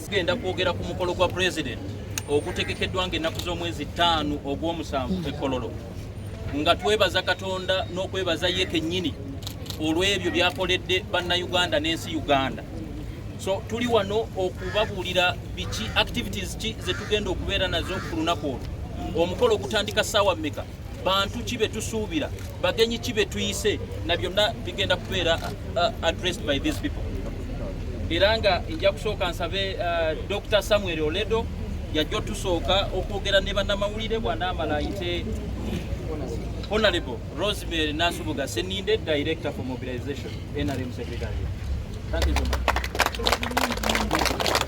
Genda kwogera ku mukolo gwa president okutegekeddwa ng'ennaku z'omwezi 5 ogw'omusanvu Kololo nga twebaza Katonda n'okwebaza ye kennyini olw'ebyo byakoledde bannayuganda n'ensi Uganda. So tuli wano okubabuulira biki activities ki ze tugenda okubeera nazo ku lunaku olwo. Omukolo gutandika ssaawa mmeka, bantu ki be tusuubira, bagenyi ki be tuyise, na byonna bigenda kubeera addressed by these people. Era nga nja kusooka nsabe Dr. Samuel Oledo yajja tusooka okwogera ne bannamawulire bw'anaamala ayite Honorable Rosemary Nasubuga Seninde, Director for Mobilization, NRM Secretary. Thank you so much.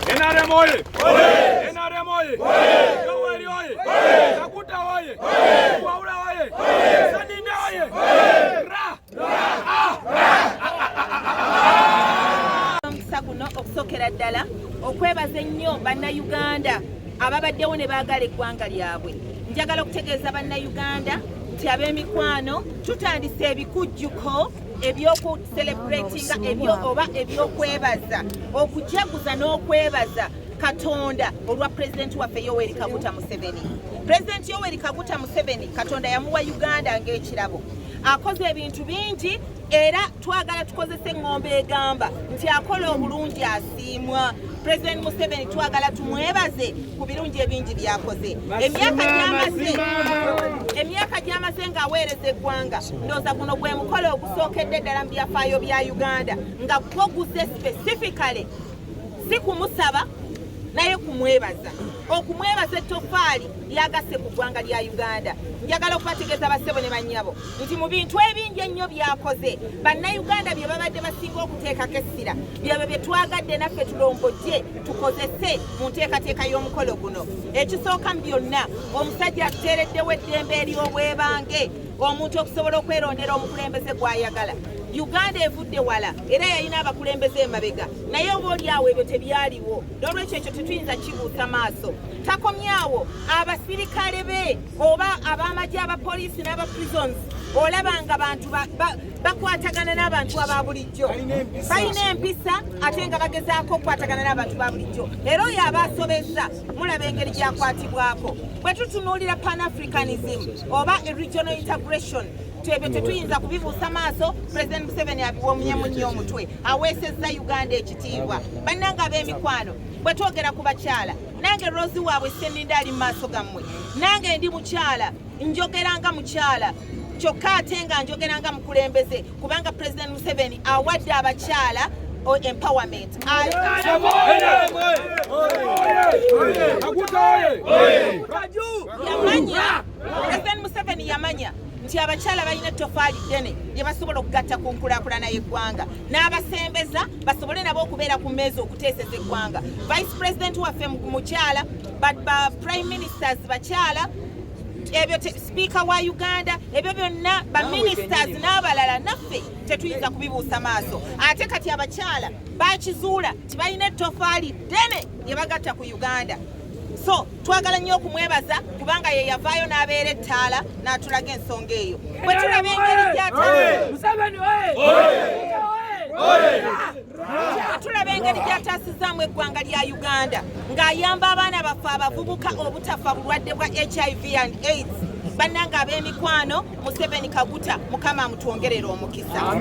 NRM oye! NRM oye! Yoweri oye! Kaguta oye! Kwaula oye! Seninde oye! Guno okusokera ddala okwebaza ennyo bannayuganda ababaddewo ne baagala eggwanga lyabwe. Njagala okutegeeza bannayuganda nti ab'emikwano tutandise ebikujjuko ebyokucelebratinga oba ebyokwebaza, okujaguza n'okwebaza Katonda olwa Pulezidenti waffe Yoweri Kaguta Museveni. Pulezidenti Yoweri Kaguta Museveni Katonda yamuwa Uganda ng'ekirabo. Akoze ebintu bingi era twagala tukozese engombe egamba nti akola obulungi asiimwa. President Museveni twagala tumwebaze ku birungi ebingi byakoze. Emyaka gy'amaze ng'aweereza eggwanga, ndowooza guno gwe mukolo ogusookedde ddala mu byafaayo bya Uganda nga gwoguze specifically si kumusaba naye kumwebaza. Okumwebaza ettofaali lyagasse ku ggwanga lya Uganda. Njagala okubategeeza bassebo ne bannyabo nti mu bintu ebingi ennyo byakoze bannayuganda bye babadde basinga okuteekako essira byabyo bye twagadde naffe tulombojje tukozese mu nteekateeka y'omukolo guno. Ekisooka mu byonna, omusajja atuteereddewo eddembe ery'obwebange, omuntu okusobola okwerondera omukulembeze gw'ayagala. Uganda evudde wala era yalina abakulembeze emabega, naye obaolyawo ebyo tebyaliwo. N'olwekyo ekyo tetuyinza kibuusa maaso. Takomyawo abasirikale be oba ab'amagye abapoliisi n'abaprisons, olabanga bantu bakwatagana n'abantu aba bulijjo. Balina empisa ate nga bagezaako okukwatagana n'abantu ba bulijjo. Era oyo aba asobezza, mulaba engeri gy'akwatibwako. Bwe tutunuulira Pan-Africanism oba regional integration, twebyo tetuyinza kubibuusa maaso. President Museveni abiwoomyemu nnyo omutwe, aweesezza Uganda ekitiibwa. Bannange ab'emikwano, bwe twogera ku bakyala, nange Rozi waabwe Seninde ali mu maaso gammwe. Nange ndi mukyala, njogera nga mukyala, kyokka ate nga njogera nga mukulembeze, kubanga President Museveni awadde abakyala empowerment. Yamanya, President Museveni yamanya nti abakyala balina ettofaali ddene lye basobola okugatta ku nkulaakulana y'eggwanga, n'abasembeza basobole nabo okubeera ku mmeeza okuteeseza eggwanga. Vice President waffe mukyala, ba Prime Ministers bakyala, ebyo Speaker wa Uganda, ebyo byonna ba ministers n'abalala naffe tetuyinza kubibuusa maaso. Ate kati abakyala bakizuula nti balina ettofaali ddene lye bagatta ku Uganda. So twagala nnyo okumwebaza kubanga ye yavaayo n'abeera ettaala n'atulaga ensonga eyo. Bwe tulaba engeri gy'ataasizaamu eggwanga lya Uganda ng'ayamba abaana baffe abavubuka obutafa bulwadde bwa HIV and AIDS. Bannange ab'emikwano, Museveni Kaguta, Mukama amutwongerera omukisa.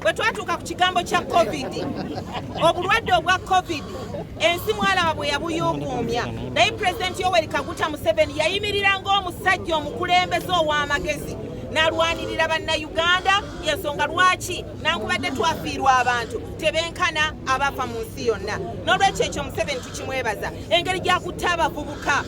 Bwe twatuuka ku kigambo kya COVID, obulwadde obwa COVID, ensi mwalaba bwe yabuyuuguumya, naye Pulezidenti Yoweri Kaguta Museveni yayimirira ng'omusajja omukulembeze ow'amagezi n'alwanirira bannayuganda y'ensonga lwaki nankubadde twafiirwa abantu tebenkana abafa mu nsi yonna n'olwekyo ekyo Museveni tukimwebaza engeri gy'akutta abavubuka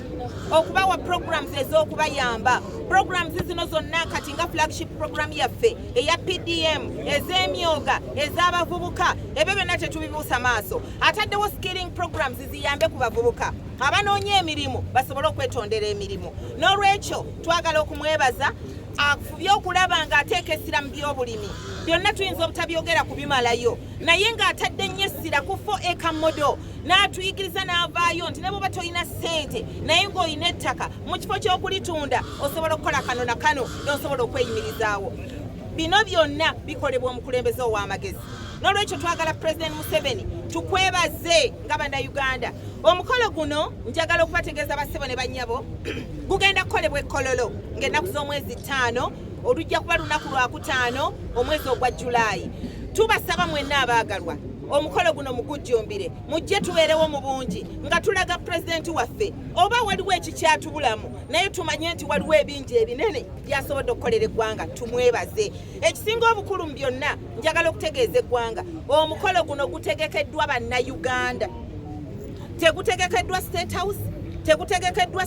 okubawa programs ez'okubayamba programs zino zonna kati nga flagship program yaffe eya PDM ez'emyoga ez'abavubuka ebyo byonna tetubibuusa maaso ataddewo skilling programs ziyambe ku bavubuka abanoonya emirimu basobole okwetondera emirimu n'olwekyo twagala okumwebaza afubye okulaba ng'ateeka essira mu by'obulimi byonna tuyinza obutabyogera kubimalayo naye ng'atadde nnyo essira ku 4 modo n'atuyigiriza n'avaayo nti ne bw'oba tolina ssente naye ng'olina ettaka mu kifo ky'okulitunda osobola okukola kano na kano n'osobola okweyimirizaawo bino byonna bikolebwa omukulembeze ow'amagezi n'olwekyo twagala President Museveni tukwebaze nga bannayuganda omukolo guno njagala okubategeeza bassebo ne bannyabo gugenda kukolebwa ekkololo ng'ennaku z'omwezi 5 olujja kuba lunaku lwa 5 omwezi ogwa Julaayi tubasaba mwenna abaagalwa omukolo guno mugujjumbire mujje tubeerewo mu bungi nga tulaga pulezidenti waffe oba waliwo ekikyatubulamu naye tumanye nti waliwo ebingi ebinene byasobodde okukolera eggwanga tumwebaze ekisinga obukulu mu byonna njagala okutegeeza eggwanga omukolo guno gutegekeddwa bannayuganda tegutegekeddwa State House tegutegekeddwa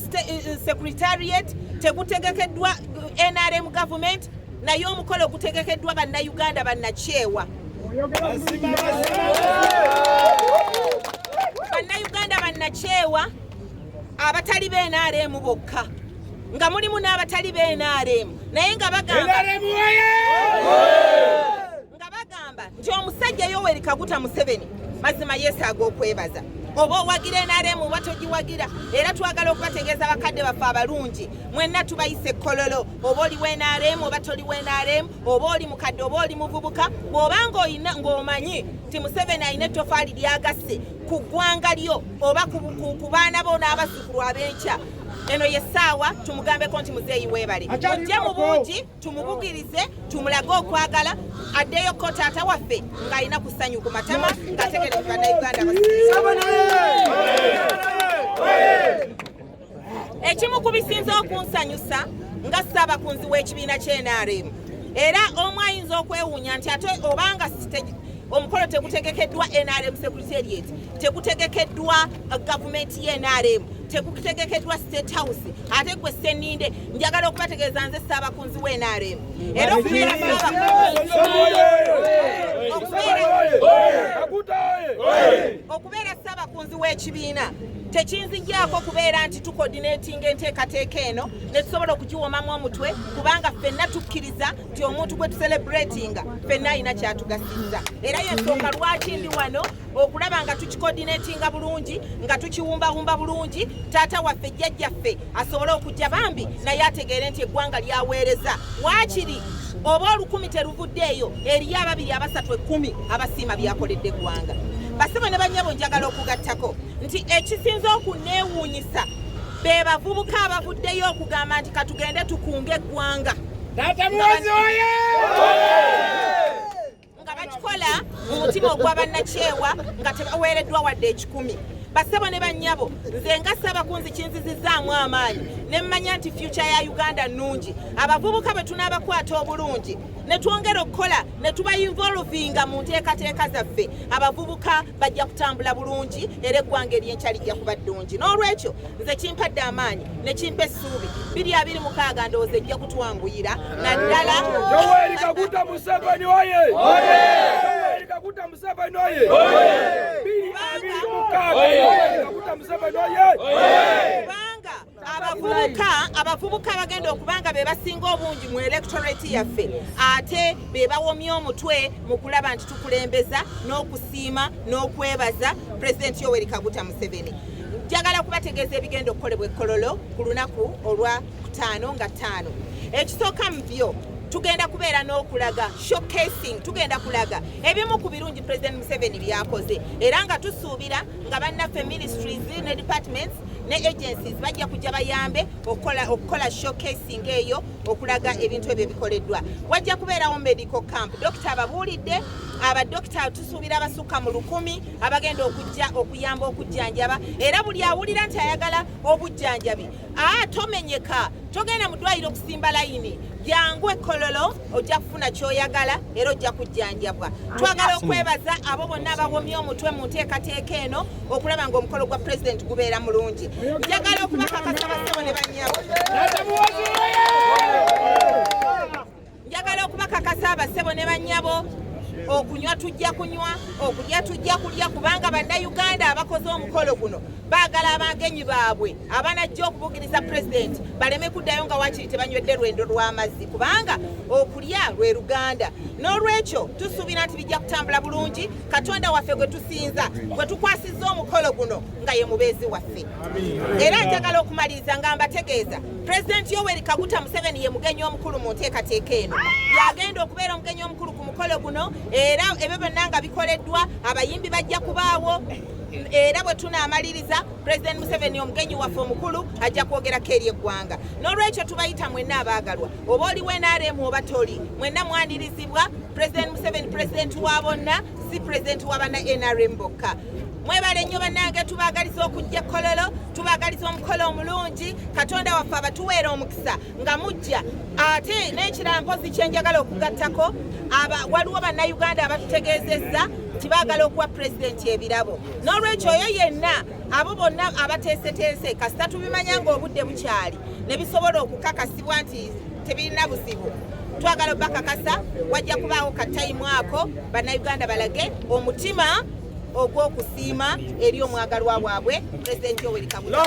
Secretariat tegutegekeddwa NRM government naye omukolo gutegekeddwa bannayuganda bannakyewa bannayuganda bannakyewa abatali b'NRM bokka nga mulimu n'abatali b'NRM naye nga bagamba nti omusajja Yoweri Kaguta Museveni mazima yeesaaga okwebaza oba owagira NRM oba togiwagira era twagala okubategeeza bakadde baffe abalungi mwenna tubayise ekkololo oba oli NRM oba toli NRM oba oli mukadde oba oli muvubuka bw'obanga oyina ng'omanyi nti Museveni alina ettofaali lyagasse ku ggwanga lyo oba ku baana bo n'abazzukulu ab'enkya eno yessaawa tumugambeko nti muzeeyi weebale ojje mu bungi tumubugirize tumulage okwagala addeyo ko taata waffe ng'alina ku ssanyu ku matama ng'ategeera ku bannayuganda ekimu ku bisinza okunsanyusa nga ssaabakunzi w'ekibiina ky'NRM era omu ayinza okwewuunya nti ate obanga omukolo tegutegekeddwa NRM Secretariat tegutegekeddwa gavumenti y'NRM tegutegekeddwa State House ate gwe Sseninde njagala okubategeeza nze ssaabakunzi w'NRM era okubeera ssaabakunzi w'ekibiina tekinzijjaako kubeera nti tukoordinatinga enteekateeka eno ne tusobola okugiwomamu omutwe kubanga ffenna tukkiriza nti omuntu gwe tucelebratinga ffenna alina kyatugasizza era yensonga lwaki ndi wano okulaba nga tukikoordinatinga bulungi nga tukiwumbawumba bulungi taata waffe jjajjaffe asobole okujja bambi naye ategeere nti eggwanga lyaweereza waakiri oba 10 teruvuddeeyo eriyo 2, 3, 10 abasiima byakoledde eggwanga basebo ne bannyabo njagala okugattako nti ekisinza okuneewuunyisa be bavubuka abavuddeyo okugamba nti katugende tukunga eggwanga nga bakikola mu mutima ogw'abannakyewa nga tebaweereddwa wadde 10 basebo ne bannyabo nze nga ssaabakunzi kinzizizaamu amaanyi ne mmanya nti future ya Uganda nnungi abavubuka bwe tunaabakwata obulungi ne twongera okukola ne tubayinvolvinga mu nteekateeka zaffe abavubuka bajja kutambula bulungi era eggwanga ery'enkya lijja kuba ddungi n'olwekyo nze kimpadde amaanyi ne kimpa essuubi 2026 ndowooza ejja kutwanguyira naddala Yoweri Kaguta Museveni oye! Yoweri Kaguta Museveni oye! 2026 Kaguta Museveni oye! abavubuka bagenda okubanga be basinga obungi mu electorate yaffe ate be bawomya omutwe mu kulaba nti tukulembeza n'okusiima n'okwebaza Pulezidenti Yoweri Kaguta Museveni. Njagala kubategeeza ebigenda okukolebwa ekkololo ku lunaku olwa 5 nga 5. Ekisooka mu byo tugenda kubeera n'okulaga showcasing tugenda kulaga ebimu ku birungi President Museveni byakoze era nga tusuubira nga bannaffe ministries ne departments ne agencies bajja kujja bayambe okukola showcasing eyo okulaga ebintu ebyo bikoleddwa. Wajja kubeerawo medical camp Dr. ababuulidde abadokita tusuubira abasukka mu 100 abagenda okuyamba okujjanjaba era buli awulira nti ayagala obujjanjabi tomenyeka togenda mu ddwaliro okusimba layini jangu Kololo ojja kufuna kyoyagala era ojja kujjanjabwa. Twagala okwebaza abo bonna abawomya omutwe mu nteekateeka eno okulaba ng'omukolo gwa pulezidenti gubeera mulungi. Njagala okubakakasa bassebo ne bannyabo. Njagala okubakakasa bassebo ne bannyabo okunywa tujja kunywa, okulya tujja kulya kubanga bannayuganda abakoze omukolo guno baagala abagenyi baabwe abanajja okubugiriza pulezidenti baleme kuddayo nga wakiri tebanywedde lwendo lw'amazzi kubanga okulya lwe Luganda. N'olwekyo tusuubira nti bijja kutambula bulungi. Katonda waffe gwe tusinza gwe tukwasizza omukolo guno nga ye mubeezi waffe. Era njagala okumaliriza nga mbategeeza Pulezidenti Yoweri Kaguta Museveni ye mugenyi omukulu mu nteekateeka eno. Yagenda okubeera omugenyi omukulu ku mukolo guno era ebyo byonna nga bikoleddwa abayimbi bajja kubaawo era bwe tunaamaliriza Pulezidenti Museveni omugenyi waffe omukulu ajja kwogerako eri eggwanga. N'olwekyo tubayita mwenna abaagalwa oba oliwo NRM oba toli mwenna mwanirizibwa Pulezidenti Museveni pulezidenti wa bonna si pulezidenti wa banna NRM bokka. Mwebale nnyo bannange tubaagaliza okujja Kololo tubaagaliza omukolo omulungi Katonda waffe abatuweera omukisa nga mujja ate n'ekirala mpozi kyenjagala okugattako waliwo bannayuganda abatutegeezezza nti baagala okuwa pulezidenti ebirabo. N'olwekyo oyo yenna abo bonna abateeseteese kasita tubimanya ng'obudde bukyali ne bisobola okukakasibwa nti tebirina buzibu twagala bakakasa wajja kubaawo katayimu ako bannayuganda balage omutima ogw'okusiima eri omwagalwa waabwe Pulezidenti Yoweri Kaguta.